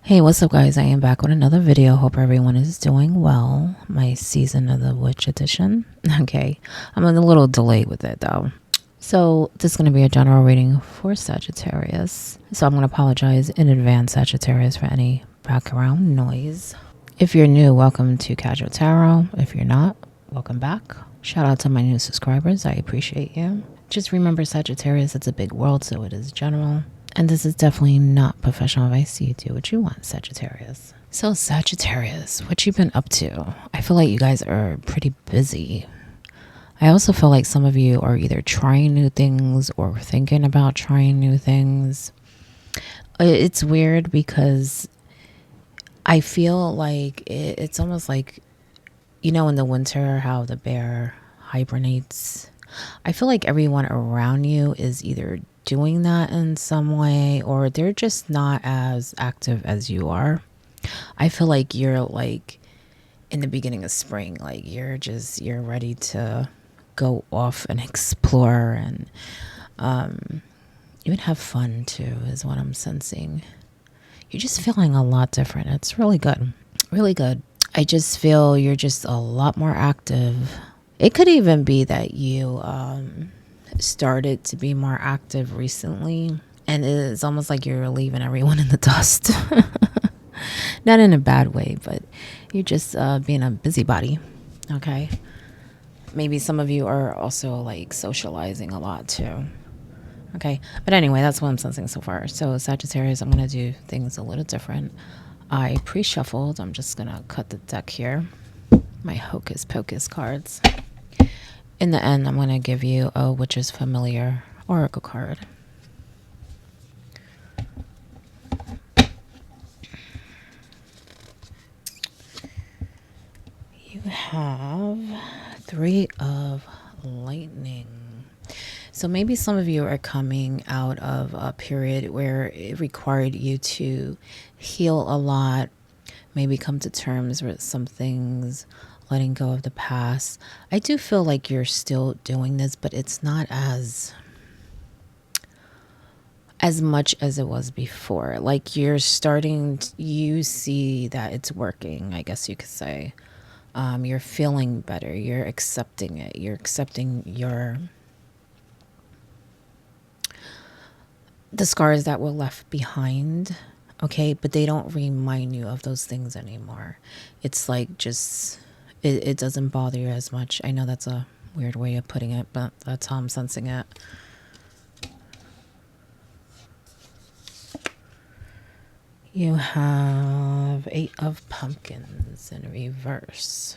Hey, what's up guys? I am back with another video. Hope everyone is doing well. My season of the witch edition. Okay, I'm a little delayed with it though. So this is going to be a general reading for Sagittarius. So I'm going to apologize in advance, Sagittarius, for any background noise. If you're new, welcome to Casual Tarot. If you're not, welcome back. Shout out to my new subscribers. I appreciate you. Just remember, Sagittarius, it's a big world, so it is general. And this is definitely not professional advice. You do what you want, Sagittarius. So Sagittarius, what you been up to? I feel like you guys are pretty busy. I also feel like some of you are either trying new things or thinking about trying new things. It's weird because I feel like it's almost like, you know, in the winter, how the bear hibernates. I feel like everyone around you is either doing that in some way or they're just not as active as you are. I feel like you're like in the beginning of spring, like you're ready to go off and explore and even have fun too, is what I'm sensing. You're just feeling a lot different. It's really good. Really good. I just feel you're just a lot more active. It could even be that you started to be more active recently, and it's almost like you're leaving everyone in the dust. Not in a bad way, but you're just being a busybody. Okay. Maybe some of you are also like socializing a lot too. Okay. But anyway, that's what I'm sensing so far. So Sagittarius, I'm going to do things a little different. I pre-shuffled. I'm just going to cut the deck here. My Hocus Pocus cards. In the end, I'm going to give you a Witch's Familiar Oracle card. You have Three of Lightning. So maybe some of you are coming out of a period where it required you to heal a lot, maybe come to terms with some things, letting go of the past. I do feel like you're still doing this, but it's not as much as it was before. Like you're starting, you see that it's working, I guess you could say. You're feeling better. You're accepting it. You're accepting the scars that were left behind. Okay, but they don't remind you of those things anymore. It's like just it doesn't bother you as much. I know that's a weird way of putting it, but that's how I'm sensing it. You have 8 of Pumpkins in reverse.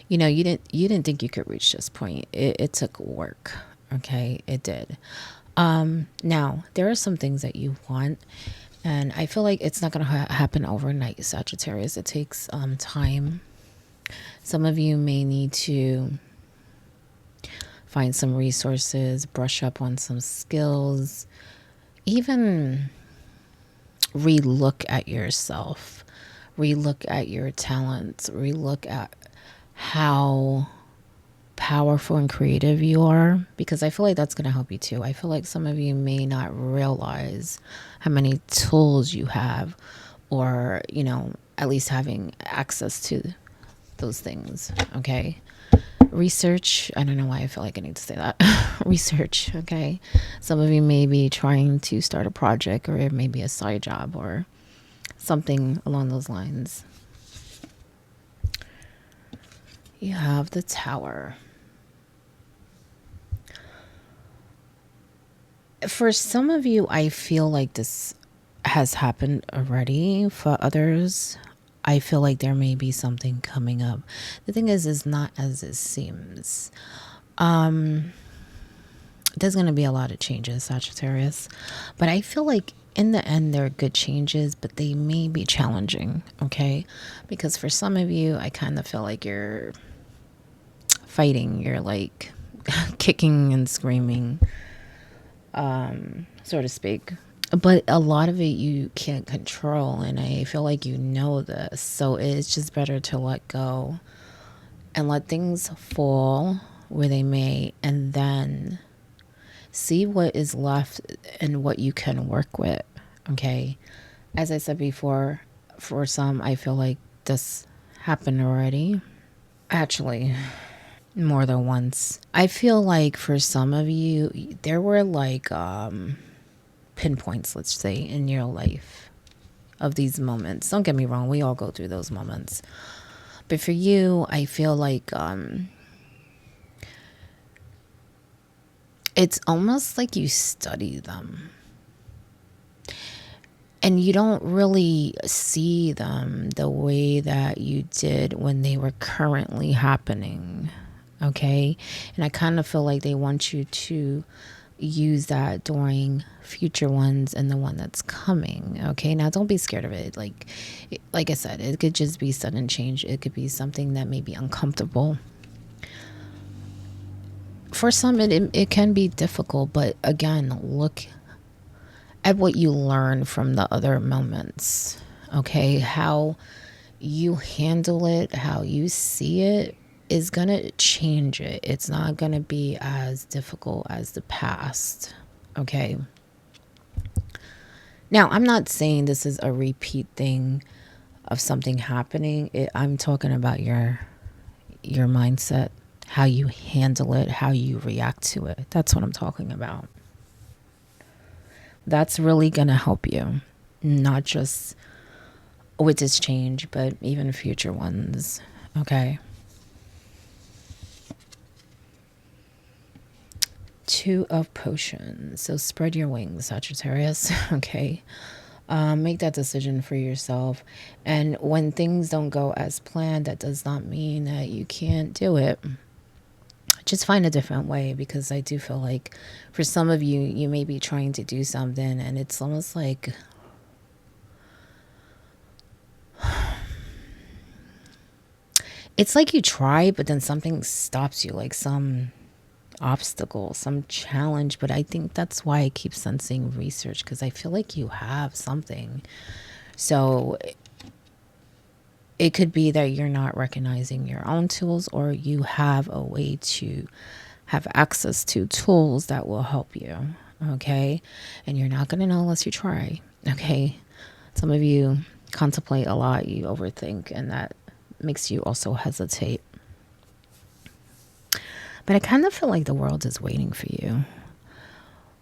You know, you didn't think you could reach this point. It took work. Okay, it did. Now there are some things that you want, and I feel like it's not going to happen overnight, Sagittarius. It takes time. Some of you may need to find some resources, brush up on some skills, even relook at yourself, relook at your talents, relook at how powerful and creative you are, because I feel like that's going to help you too. I feel like some of you may not realize how many tools you have, or, you know, at least having access to those things. Okay. Research. I don't know why I feel like I need to say that. Research. Okay. Some of you may be trying to start a project, or maybe a side job or something along those lines. You have the Tower. For some of you, I feel like this has happened already. For others, I feel like there may be something coming up. The thing is, it's not as it seems. There's going to be a lot of changes, Sagittarius. But I feel like in the end, they're good changes, but they may be challenging, okay? Because for some of you, I kind of feel like you're fighting. You're like kicking and screaming, so to speak. But a lot of it you can't control, and I feel like you know this. So it's just better to let go and let things fall where they may, and then see what is left and what you can work with. Okay. As I said before, for some, I feel like this happened already. Actually, more than once. I feel like for some of you, there were like pinpoints, let's say, in your life of these moments. Don't get me wrong, we all go through those moments. But for you, I feel like it's almost like you study them. And you don't really see them the way that you did when they were currently happening. Okay? And I kind of feel like they want you to use that during future ones and the one that's coming. Okay? Now don't be scared of it. Like I said, it could just be sudden change. It could be something that may be uncomfortable. For some, it can be difficult, but again, look at what you learn from the other moments. Okay, how you handle it, how you see it is gonna change it. It's not gonna be as difficult as the past. Okay. Now, I'm not saying this is a repeat thing of something happening. I'm talking about your mindset, how you handle it, how you react to it. That's what I'm talking about. That's really going to help you, not just with this change, but even future ones. Okay. Two of Potions. So spread your wings, Sagittarius. Okay. Make that decision for yourself. And when things don't go as planned, that does not mean that you can't do it. Just find a different way, because I do feel like for some of you, you may be trying to do something and it's almost like it's like you try, but then something stops you, like some obstacle, some challenge. But I think that's why I keep sensing research, because I feel like you have something. So it could be that you're not recognizing your own tools, or you have a way to have access to tools that will help you. Okay. And you're not going to know unless you try. Okay. Some of you contemplate a lot, you overthink, and that makes you also hesitate. But I kind of feel like the world is waiting for you.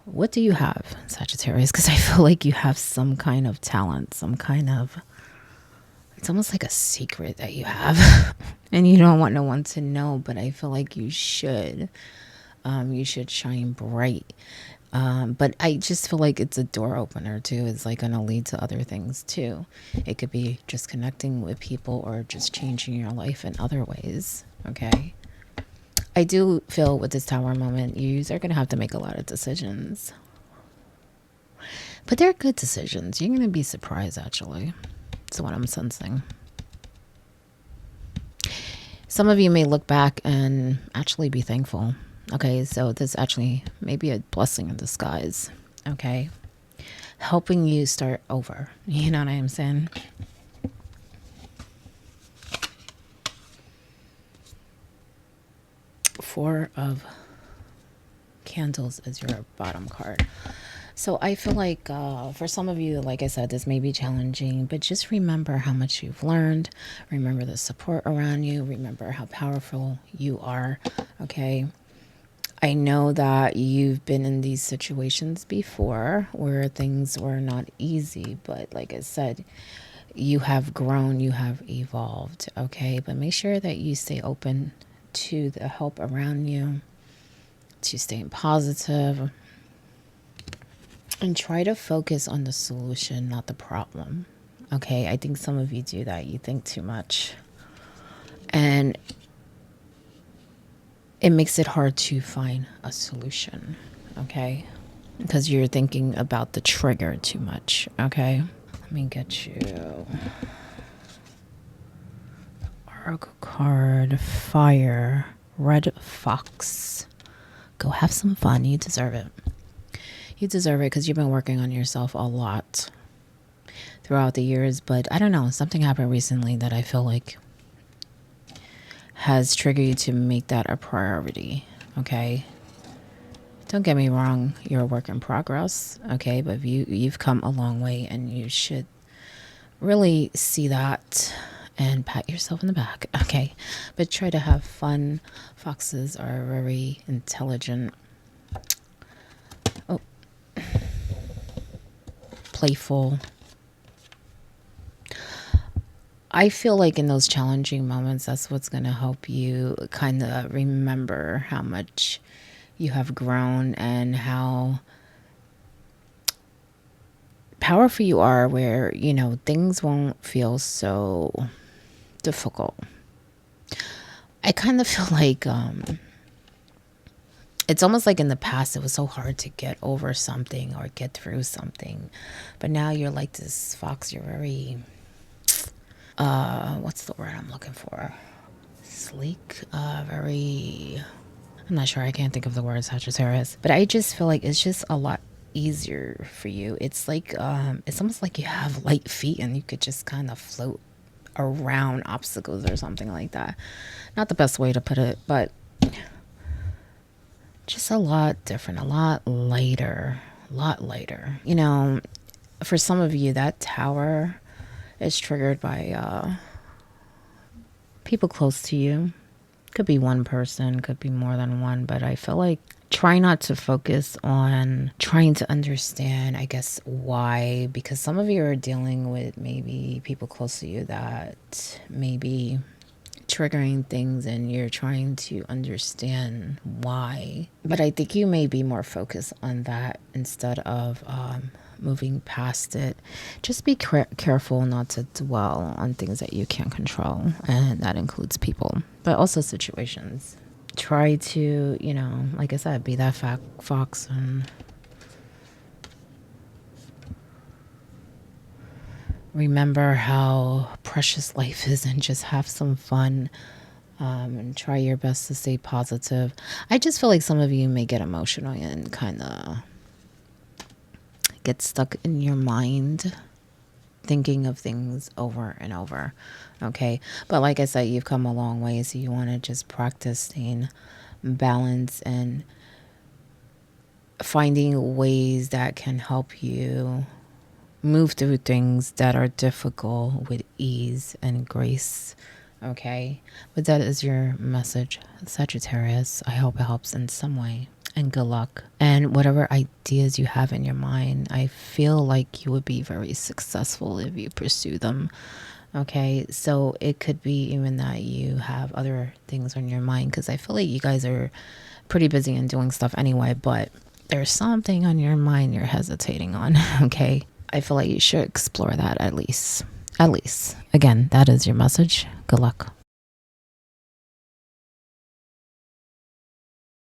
What do you have, Sagittarius? Because I feel like you have some kind of talent, some kind of, it's almost like a secret that you have. And you don't want no one to know, but I feel like you should. You should shine bright. But I just feel like it's a door opener too. It's like going to lead to other things too. It could be just connecting with people or just changing your life in other ways. Okay. I do feel with this Tower moment, you are going to have to make a lot of decisions. But they're good decisions. You're going to be surprised, actually. That's what I'm sensing. Some of you may look back and actually be thankful. Okay, so this actually may be a blessing in disguise. Okay. Helping you start over. You know what I'm saying? Four of Candles is your bottom card. So I feel like for some of you, like I said, this may be challenging, but just remember how much you've learned. Remember the support around you. Remember how powerful you are. Okay. I know that you've been in these situations before where things were not easy, but like I said, you have grown, you have evolved. Okay. But make sure that you stay open to the help around you, to stay positive, and try to focus on the solution, not the problem. Okay, I think some of you do that. You think too much. And it makes it hard to find a solution. Okay, because you're thinking about the trigger too much. Okay, let me get you Oracle card. Fire. Red Fox. Go have some fun. You deserve it. You deserve it because you've been working on yourself a lot throughout the years. But I don't know, something happened recently that I feel like has triggered you to make that a priority. Okay. Don't get me wrong, you're a work in progress. Okay. But you've come a long way, and you should really see that and pat yourself in the back, okay? But try to have fun. Foxes are very intelligent, playful. I feel like in those challenging moments, that's what's going to help you kind of remember how much you have grown and how powerful you are, where, you know, things won't feel so difficult. I kind of feel like it's almost like in the past it was so hard to get over something or get through something, but now you're like this fox. You're very what's the word I'm looking for? Sleek, very, I'm not sure, I can't think of the word, Sagittarius, but I just feel like it's just a lot easier for you. It's like it's almost like you have light feet and you could just kind of float around obstacles or something like that. Not the best way to put it, but just a lot different, a lot lighter, you know. For some of you, that tower is triggered by people close to you. Could be one person, could be more than one, but I feel like try not to focus on trying to understand, I guess, why, because some of you are dealing with maybe people close to you that may be triggering things and you're trying to understand why. But I think you may be more focused on that instead of moving past it. Just be careful not to dwell on things that you can't control, and that includes people, but also situations. Try to, you know, like I said, be that fox and remember how precious life is and just have some fun, and try your best to stay positive. I just feel like some of you may get emotional and kind of get stuck in your mind thinking of things over and over, okay? But like I said, you've come a long way, so you want to just practice staying balanced and finding ways that can help you move through things that are difficult with ease and grace, okay? But that is your message, Sagittarius. I hope it helps in some way, and good luck. And whatever ideas you have in your mind, I feel like you would be very successful if you pursue them, okay? So it could be even that you have other things on your mind, because I feel like you guys are pretty busy and doing stuff anyway, but there's something on your mind you're hesitating on, okay? I feel like you should explore that at least. Again, that is your message. Good luck.